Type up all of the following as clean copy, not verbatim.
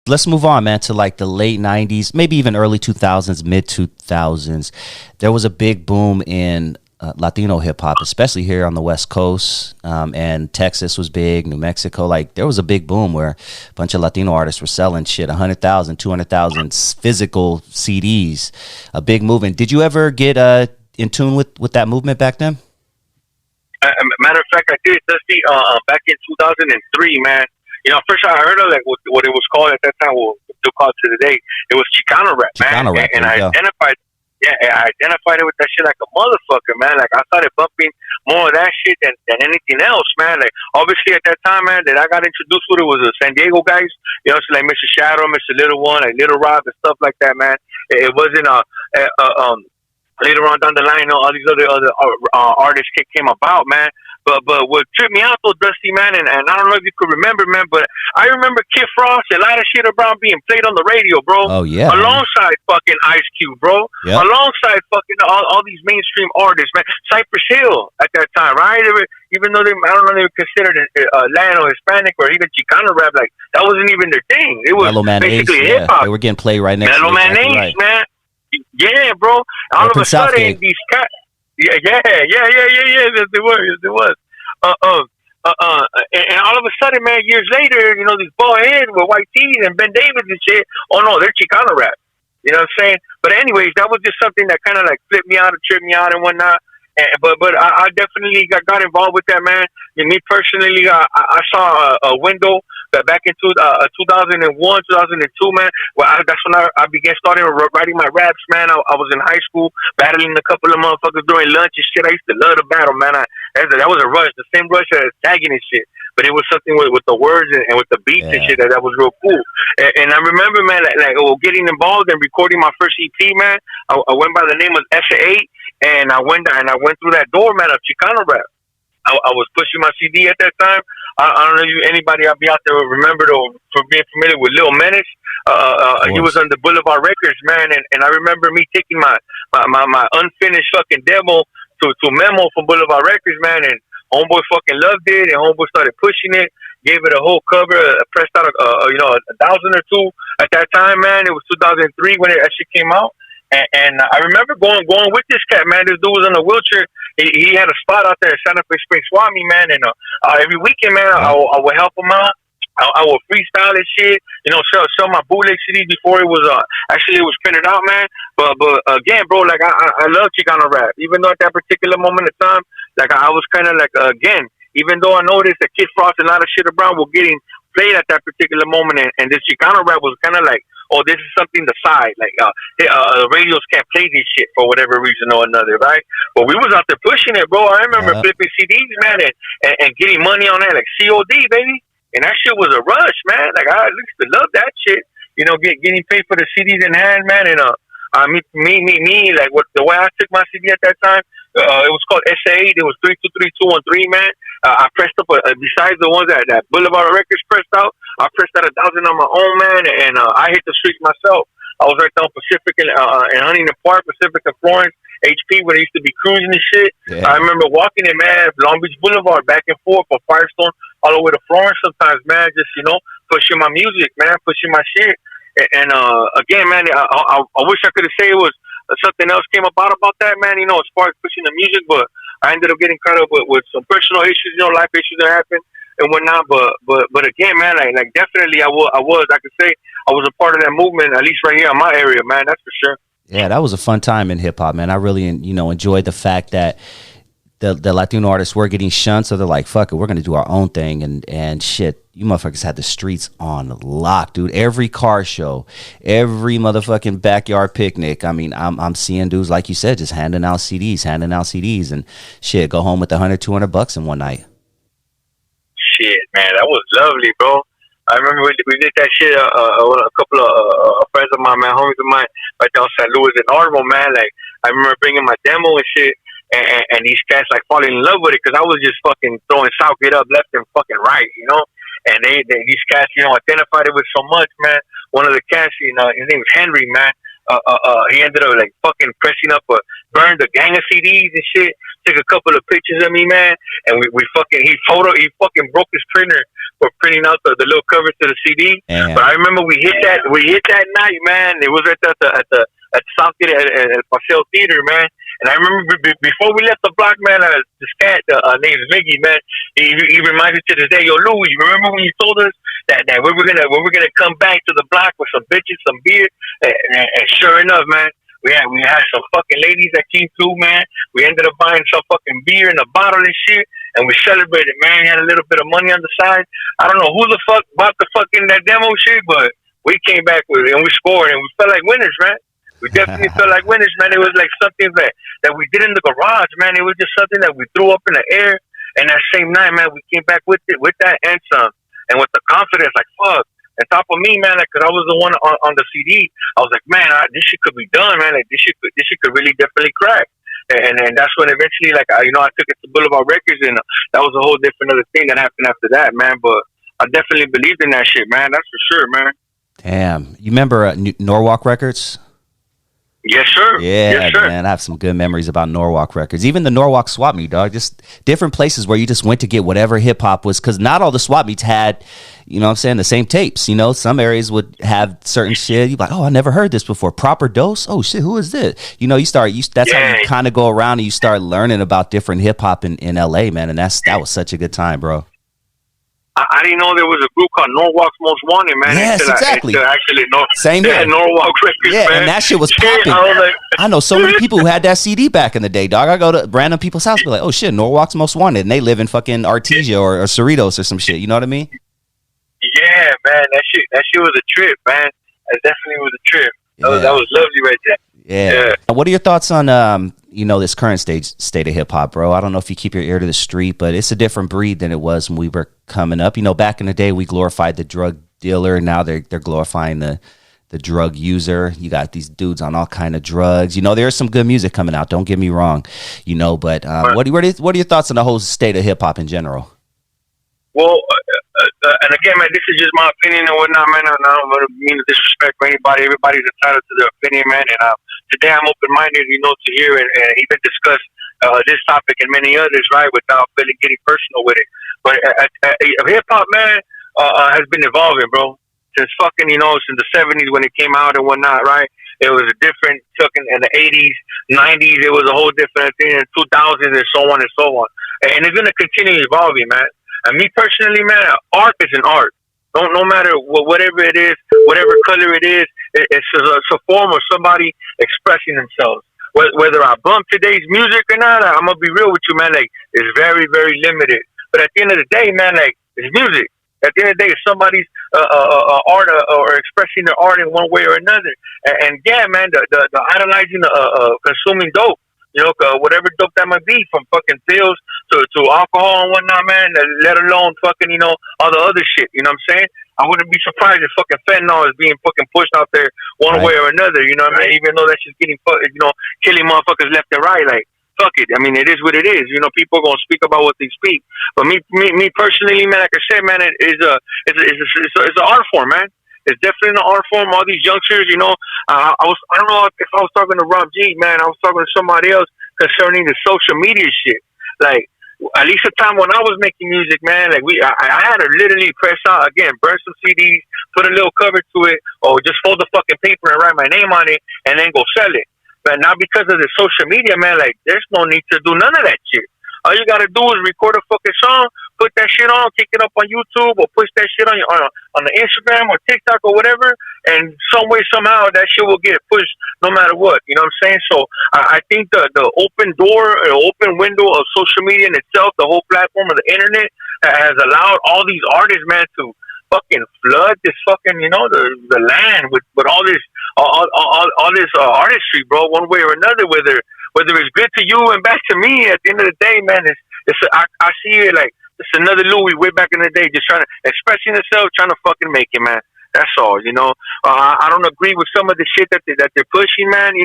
let's move on, man, to like the late 90s, maybe even early 2000s, mid 2000s. There was a big boom in Latino hip hop, especially here on the West Coast. And Texas was big, New Mexico. Like, there was a big boom where a bunch of Latino artists were selling shit, 100,000, 200,000 physical CDs. A big movement. Did you ever get in tune with that movement back then? Matter of fact, I did, Dusty, back in 2003, man. You know, first I heard of like what it was called at that time, what still called to today. It was Chicano rap, man. Chicano rap, and I identified it with that shit like a motherfucker, man. Like, I started bumping more of that shit than anything else, man. Like, obviously at that time, man, that I got introduced with it was the San Diego guys. You know, so like Mr. Shadow, Mr. Little One, like Little Rob and stuff like that, man. It wasn't later on down the line, all these other artists came about, man. But what tripped me out though, Dusty, man, and I don't know if you could remember, man, but I remember Kid Frost and a lot of shit around being played on the radio, bro. Oh yeah. Alongside fucking Ice Cube, bro. Yep. Alongside fucking all these mainstream artists, man. Cypress Hill at that time, right? Even though I don't know, they were considered Latin or Hispanic or even Chicano rap, like that wasn't even their thing. It was basically hip hop. They were getting played right next to Mellow Man Ace, man. Yeah, bro. All of a sudden, these cats. Yeah. Yes, it was. And all of a sudden, man, years later, you know, these bald heads with white teeth and Ben Davis and shit. Oh no, they're Chicano rap. You know what I'm saying? But anyways, that was just something that kind of like flipped me out and tripped me out and whatnot. But I definitely got involved with that, man. And me personally, I saw a window that back in 2001, 2002, man. Well, that's when I began starting writing my raps, man. I was in high school battling a couple of motherfuckers during lunch and shit. I used to love to battle, man. That was a rush, the same rush as tagging and shit. But it was something with the words and with the beats and shit that was real cool. And I remember, man, like getting involved and recording my first EP, man. I went by the name of SA8. And I went through that door, man, of Chicano rap. I was pushing my CD at that time. I don't know if anybody out there remembered or for being familiar with Lil Menace. He was on the Boulevard Records, man, and I remember me taking my unfinished fucking demo to Memo from Boulevard Records, man, and homeboy fucking loved it, and homeboy started pushing it, gave it a whole cover, pressed out a 1,000 or two at that time, man. It was 2003 when that shit came out. And I remember going with this cat, man. This dude was in a wheelchair. He had a spot out there at Santa Fe Springs, Swami, man. And every weekend, man, I would help him out. I would freestyle and shit. You know, show my bootleg CD before it was actually it was printed out, man. But again, bro, like I love Chicano rap. Even though at that particular moment of time, like I was kind of like again, even though I noticed that Kid Frost and a lot of shit around were getting played at that particular moment, and this Chicano rap was kind of like, oh, this is something to side. Like, radios can't play this shit for whatever reason or another, right? But we was out there pushing it, bro. I remember flipping CDs, man, and getting money on that, like COD, baby. And that shit was a rush, man. Like, I used to love that shit. You know, getting paid for the CDs in hand, man. And me, like the way I took my CD at that time, it was called SA8. It was 323213, man. I pressed up besides the ones that Boulevard Records pressed out. I pressed out 1,000 on my own, man, and I hit the streets myself. I was right down Pacific and Huntington Park, Pacific and Florence, HP, when I used to be cruising and shit. Yeah. I remember walking it, man, Long Beach Boulevard, back and forth for Firestone, all the way to Florence sometimes, man, just, you know, pushing my music, man, pushing my shit. And again, man, I wish I could have said it was something else came about that, man, you know, as far as pushing the music, but I ended up getting caught up with some personal issues, you know, life issues that happened and whatnot. But again, man, like definitely I could say I was a part of that movement, at least right here in my area, man, that's for sure. Yeah, that was a fun time in hip hop, man. I really, enjoyed the fact that the Latino artists were getting shunned, so they're like, fuck it, we're going to do our own thing, and shit, you motherfuckers had the streets on lock, dude. Every car show, every motherfucking backyard picnic. I mean, I'm seeing dudes, like you said, just handing out CDs, and shit, go home with $100-$200 in one night. Shit, man, that was lovely, bro. I remember we did that shit, a couple of friends of mine, man, homies of mine, right down St. Louis and Armo, man. Like, I remember bringing my demo and shit, and these cats, like, falling in love with it, because I was just fucking throwing South Get Up left and fucking right, you know? And these cats, you know, identified it with so much, man. One of the cats, his name was Henry, man. He ended up, like, fucking pressing up burned a gang of CDs and shit. Took a couple of pictures of me, man, and he fucking broke his printer for printing out the little cover to the CD. Damn. But I remember we hit that night, man. It was at the Southgate at Paseo Theater, man. And I remember before we left the block, man, this cat named Miggy, man. He reminds me to this day, yo, Louis, you remember when you told us that we were gonna come back to the block with some bitches, some beer, and sure enough, man, we had some fucking ladies that came through, man. We ended up buying some fucking beer in a bottle and shit, and we celebrated, man. We had a little bit of money on the side. I don't know who the fuck bought the fucking that demo shit, but we came back with it and we scored and we felt like winners, man. We definitely felt like winners, man. It was like something that we did in the garage, man. It was just something that we threw up in the air. And that same night, man, we came back with it, with that and some, and with the confidence, like fuck. On top of me, man, like, cause I was the one on the CD. I was like, man, this shit could be done, man. Like this shit could really definitely crack. And that's when eventually, like, I took it to Boulevard Records, and that was a whole different other thing that happened after that, man. But I definitely believed in that shit, man. That's for sure, man. Damn, you remember Norwalk Records? Yes, sir. Yeah, yes, sir. Man, I have some good memories about Norwalk Records. Even the Norwalk swap meet, dog. Just different places where you just went to get whatever hip hop was, because not all the swap meets had, you know what I'm saying, the same tapes. You know, some areas would have certain shit. You're like, oh, I never heard this before. Proper Dose? Oh, shit, who is this? You know, that's how you kind of go around and you start learning about different hip hop in LA, man. And that was such a good time, bro. I didn't know there was a group called Norwalks Most Wanted, man. Yes, exactly. Same here. Norwalk Records, yeah, man. And that shit was popping. I know so many people who had that CD back in the day, dog. I go to random people's house and be like, oh, shit, Norwalks Most Wanted. And they live in fucking Artesia or Cerritos or some shit. You know what I mean? Yeah, man. That shit was a trip, man. That definitely was a trip. That was lovely right there. Yeah. What are your thoughts on this current state of hip hop, bro? I don't know if you keep your ear to the street, but it's a different breed than it was when we were coming up. You know, back in the day, we glorified the drug dealer. Now they're glorifying the drug user. You got these dudes on all kind of drugs. You know, there's some good music coming out. Don't get me wrong. You know, but what are your thoughts on the whole state of hip hop in general? Well, and again, man, this is just my opinion and whatnot, man. I don't want to mean to disrespect for anybody. Everybody's entitled to their opinion, man. And today I'm open-minded, to hear and even discuss this topic and many others, right, without getting personal with it. But hip-hop, man, has been evolving, bro. Since since the 70s when it came out and whatnot, right? It was a different, in the 80s, 90s, it was a whole different thing, in 2000s and so on and so on. And it's going to continue evolving, man. And me personally, man, art is an art. No matter whatever it is, whatever color it is, it's a form of somebody expressing themselves. Whether I bump today's music or not, I'm gonna be real with you, man. Like, it's very, very limited. But at the end of the day, man, like, it's music. At the end of the day, it's somebody's art or expressing their art in one way or another. And yeah, man, the idolizing, consuming dope. Whatever dope that might be, from fucking pills to alcohol and whatnot, man, let alone fucking, all the other shit, you know what I'm saying? I wouldn't be surprised if fucking fentanyl is being fucking pushed out there one way or another, you know what I mean? Even though that's just getting, killing motherfuckers left and right, like, fuck it. I mean, it is what it is. People are going to speak about what they speak. But me personally, man, like I said, man, it's an art form, man. It's definitely an art form. All these youngsters, I don't know if I was talking to Rob G, man. I was talking to somebody else concerning the social media shit. Like, at least the time when I was making music, man, like I had to literally press out, again, burn some CDs, put a little cover to it, or just fold the fucking paper and write my name on it, and then go sell it. But now because of the social media, man, like, there's no need to do none of that shit. All you gotta do is record a fucking song, put that shit on, kick it up on YouTube, or push that shit on the Instagram or TikTok or whatever, and some way, somehow, that shit will get pushed no matter what. You know what I'm saying? So I think the open door, open window of social media in itself, the whole platform of the internet, has allowed all these artists, man, to fucking flood this fucking, the land with all this artistry, bro, one way or another, whether it's good to you and back to me. At the end of the day, man, I see it like it's another Louis way back in the day, just trying to expressing himself, trying to fucking make it, man. That's all, I don't agree with some of the shit that they're pushing, man.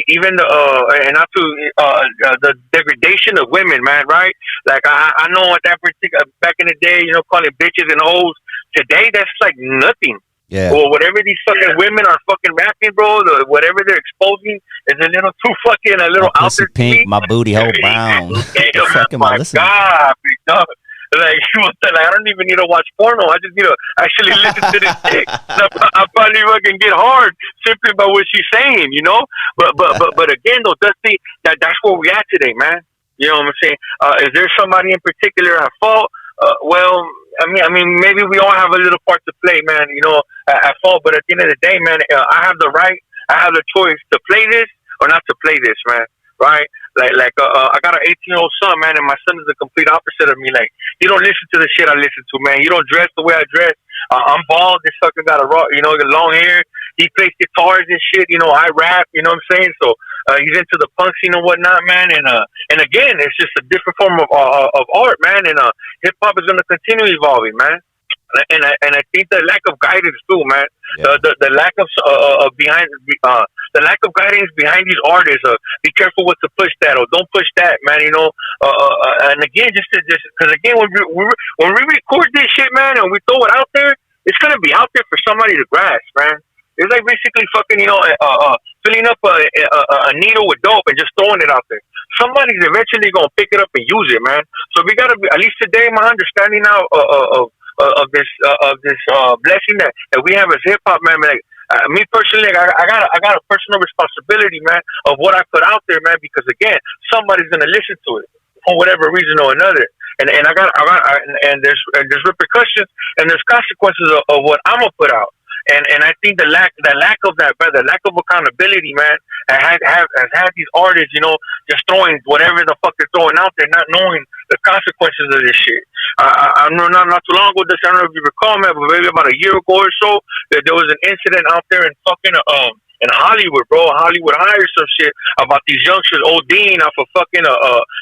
Even the degradation of women, man. Right? Like I know at that particular back in the day, calling bitches and hoes. Today, that's like nothing. Yeah. Well, whatever these fucking women are fucking rapping, bro, whatever they're exposing is a little too fucking, a My little out pussy there to me. pink, my booty hole brown. The Oh fuck am I my listening to? God, big dog. Like, I don't even need to watch porno. I just need to actually listen to this chick. I probably fucking get hard simply by what she's saying, you know. But again, though, Dusty, that's where we at today, man. You know what I'm saying? Is there somebody in particular at fault? Well, I mean, maybe we all have a little part to play, man. You know, at fault. But at the end of the day, man, I have the right, I have the choice to play this or not to play this, man. Right? I got an 18-year-old son, man, and my son is the complete opposite of me. Like, he don't listen to the shit I listen to, man. He don't dress the way I dress. I'm bald. This fucker got long hair. He plays guitars and shit. You know, I rap. You know what I'm saying? So he's into the punk scene and whatnot, man. And again, it's just a different form of art, man. And hip hop is gonna continue evolving, man. And I think the lack of guidance too, man. Yeah. The lack of behind the lack of guidance behind these artists. Be careful what to push that or don't push that, man. You know. And again, just because again, when we record this shit, man, and we throw it out there, it's gonna be out there for somebody to grasp, man. It's like basically fucking, filling up a needle with dope and just throwing it out there. Somebody's eventually gonna pick it up and use it, man. So we gotta be, at least today, my understanding now of this blessing that we have as hip hop, man. Like me personally, I got a personal responsibility, man, of what I put out there, man. Because again, somebody's gonna listen to it for whatever reason or another. And there's repercussions and there's consequences of what I'm gonna put out. And I think the lack of that, brother, lack of accountability, man, has had these artists, you know, just throwing whatever the fuck they're throwing out there, not knowing the consequences of this shit. I know not too long ago, I don't know if you recall, man, but maybe about a year ago or so, that there was an incident out there in fucking in Hollywood, bro. Hollywood High or some shit about these youngsters ODing off of fucking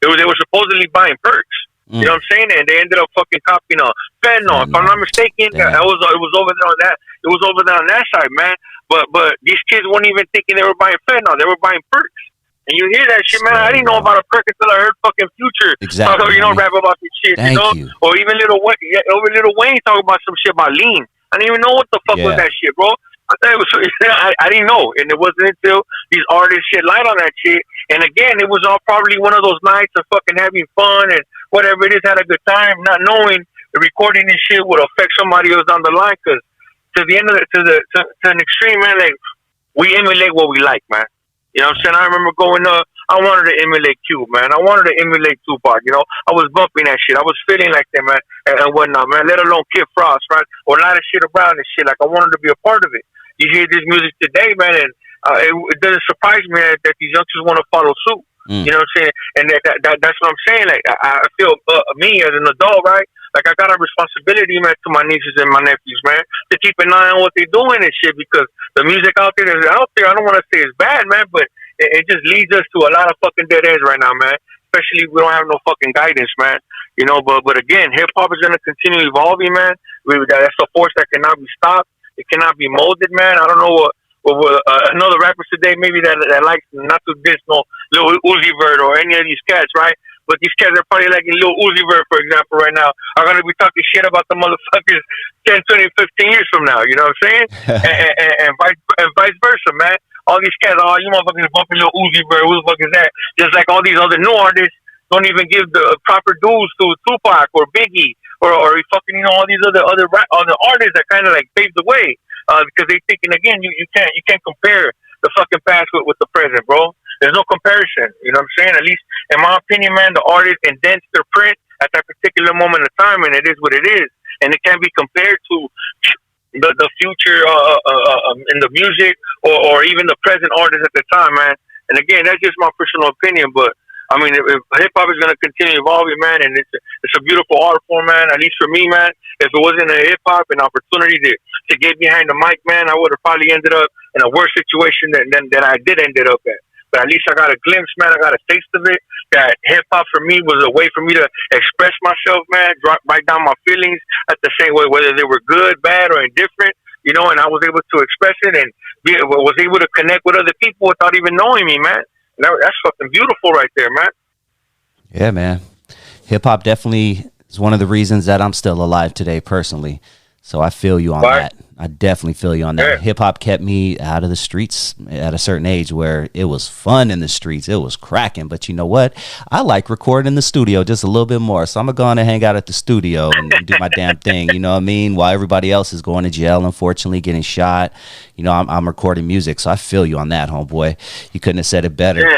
they were supposedly buying perks. You know what I'm saying? And they ended up fucking copying fentanyl. If I'm not mistaken, it was over there on that. It was over there on that side, man. But these kids weren't even thinking they were buying fentanyl. They were buying perks. And you hear that shit, man. I didn't know about a perk until I heard fucking Future talk, rap about this shit, Thank you. Or even Lil Wayne talk about some shit about lean. I didn't even know what the fuck was that shit, bro. I thought it was. I didn't know, and it wasn't until these artists shed light on that shit. And again, it was all probably one of those nights of fucking having fun and whatever it is, had a good time, not knowing the recording this shit would affect somebody else down the line. Because to the end of to an extreme, man, like we emulate what we like, man. You know what I'm saying? I remember going up. I wanted to emulate Cube, man. I wanted to emulate Tupac, you know. I was bumping that shit. I was feeling like that, man, and whatnot, man. Let alone Kid Frost, right? Or a lot of shit around this shit. Like, I wanted to be a part of it. You hear this music today, man, and it doesn't surprise me that these youngsters want to follow suit. You know what I'm saying? And that's what I'm saying. Like, I feel, me as an adult, right? Like, I got a responsibility, man, to my nieces and my nephews, man, to keep an eye on what they're doing and shit, because the music out there that's out there, I don't want to say it's bad, man, but it just leads us to a lot of fucking dead ends right now, man. Especially if we don't have no fucking guidance, man. You know, but again, hip-hop is going to continue evolving, man. That's a force that cannot be stopped. It cannot be molded, man. I don't know what another rappers today maybe that likes not to diss no Lil Uzi Vert or any of these cats, right? But these cats are probably like Lil Uzi Vert, for example, right now, are going to be talking shit about the motherfuckers 10, 20, 15 years from now. You know what I'm saying? and vice versa, man. All these cats, you motherfuckers bumping Lil Uzi Vert. Who the fuck is that? Just like all these other new artists don't even give the proper dues to Tupac or Biggie or fucking, you know, all these other artists that kind of like paved the way. Because they thinking, again, you can't compare the fucking past with the present, bro. There's no comparison. You know what I'm saying? At least in my opinion, man, the artist indents their print at that particular moment of time, and it is what it is. And it can't be compared to the future in the music or even the present artists at the time, man. And again, that's just my personal opinion, but I mean, if hip hop is gonna continue evolving, man, and it's a beautiful art form, man. At least for me, man. If it wasn't a hip hop, an opportunity to get behind the mic, man, I would have probably ended up in a worse situation than I did ended up at. But at least I got a glimpse, man. I got a taste of it. That hip hop for me was a way for me to express myself, man. Write down my feelings at the same way, whether they were good, bad, or indifferent. You know, and I was able to express it and was able to connect with other people without even knowing me, man. That's fucking beautiful right there, man. Yeah, man. Hip hop definitely is one of the reasons that I'm still alive today, personally. So I feel you on that. I definitely feel you on that. Yeah. Hip hop kept me out of the streets at a certain age where it was fun in the streets. It was cracking. But you know what? I like recording in the studio just a little bit more. So I'm going to go on and hang out at the studio and do my damn thing. You know what I mean? While everybody else is going to jail, unfortunately, getting shot. You know, I'm recording music. So I feel you on that, homeboy. You couldn't have said it better. Yeah.